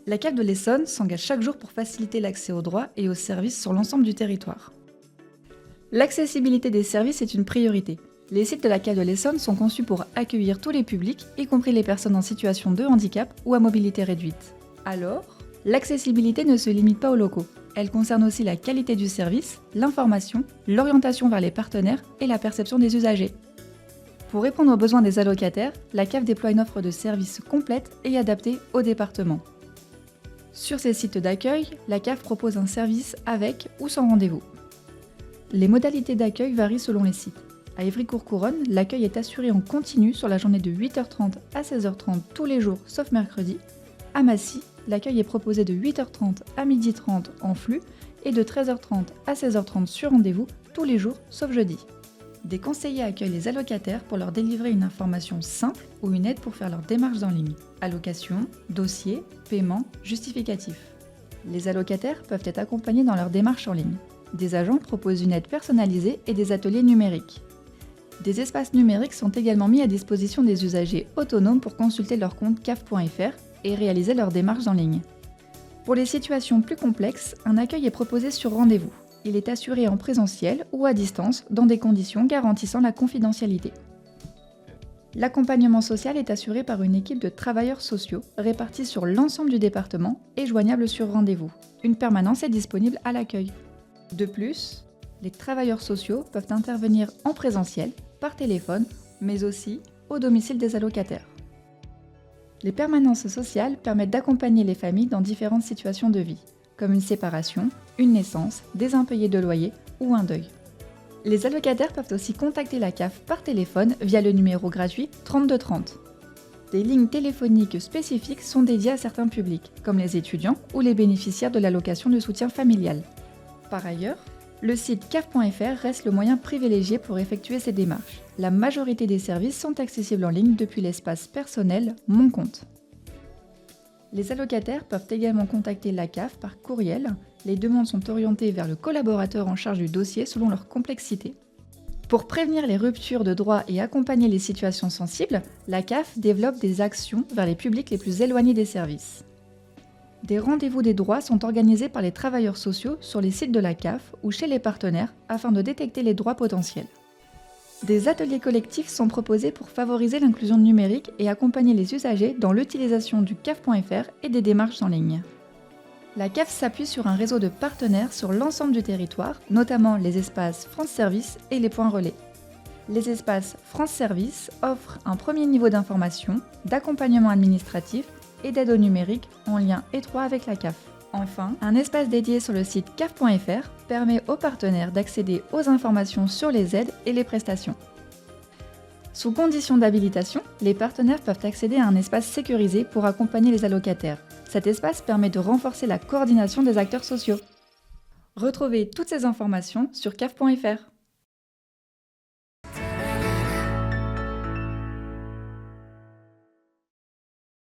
La CAF de l'Essonne s'engage chaque jour pour faciliter l'accès aux droits et aux services sur l'ensemble du territoire. L'accessibilité des services est une priorité. Les sites de la CAF de l'Essonne sont conçus pour accueillir tous les publics, y compris les personnes en situation de handicap ou à mobilité réduite. Alors, l'accessibilité ne se limite pas aux locaux. Elle concerne aussi la qualité du service, l'information, l'orientation vers les partenaires et la perception des usagers. Pour répondre aux besoins des allocataires, la CAF déploie une offre de services complète et adaptée au département. Sur ces sites d'accueil, la CAF propose un service avec ou sans rendez-vous. Les modalités d'accueil varient selon les sites. À Ivry-Courcouronnes, l'accueil est assuré en continu sur la journée de 8h30 à 16h30 tous les jours sauf mercredi. À Massy, l'accueil est proposé de 8h30 à 12h30 en flux et de 13h30 à 16h30 sur rendez-vous tous les jours sauf jeudi. Des conseillers accueillent les allocataires pour leur délivrer une information simple ou une aide pour faire leurs démarches en ligne. Allocation, dossier, paiement, justificatif. Les allocataires peuvent être accompagnés dans leurs démarches en ligne. Des agents proposent une aide personnalisée et des ateliers numériques. Des espaces numériques sont également mis à disposition des usagers autonomes pour consulter leur compte caf.fr et réaliser leurs démarches en ligne. Pour les situations plus complexes, un accueil est proposé sur rendez-vous. Il est assuré en présentiel ou à distance dans des conditions garantissant la confidentialité. L'accompagnement social est assuré par une équipe de travailleurs sociaux répartis sur l'ensemble du département et joignable sur rendez-vous. Une permanence est disponible à l'accueil. De plus, les travailleurs sociaux peuvent intervenir en présentiel, par téléphone, mais aussi au domicile des allocataires. Les permanences sociales permettent d'accompagner les familles dans différentes situations de vie, comme une séparation, une naissance, des impayés de loyer ou un deuil. Les allocataires peuvent aussi contacter la CAF par téléphone via le numéro gratuit 3230. Des lignes téléphoniques spécifiques sont dédiées à certains publics, comme les étudiants ou les bénéficiaires de l'allocation de soutien familial. Par ailleurs, le site caf.fr reste le moyen privilégié pour effectuer ces démarches. La majorité des services sont accessibles en ligne depuis l'espace personnel Mon compte. Les allocataires peuvent également contacter la CAF par courriel. Les demandes sont orientées vers le collaborateur en charge du dossier selon leur complexité. Pour prévenir les ruptures de droits et accompagner les situations sensibles, la CAF développe des actions vers les publics les plus éloignés des services. Des rendez-vous des droits sont organisés par les travailleurs sociaux sur les sites de la CAF ou chez les partenaires afin de détecter les droits potentiels. Des ateliers collectifs sont proposés pour favoriser l'inclusion numérique et accompagner les usagers dans l'utilisation du caf.fr et des démarches en ligne. La CAF s'appuie sur un réseau de partenaires sur l'ensemble du territoire, notamment les espaces France Service et les points relais. Les espaces France Service offrent un premier niveau d'information, d'accompagnement administratif et d'aide au numérique en lien étroit avec la CAF. Enfin, un espace dédié sur le site caf.fr permet aux partenaires d'accéder aux informations sur les aides et les prestations. Sous condition d'habilitation, les partenaires peuvent accéder à un espace sécurisé pour accompagner les allocataires. Cet espace permet de renforcer la coordination des acteurs sociaux. Retrouvez toutes ces informations sur caf.fr.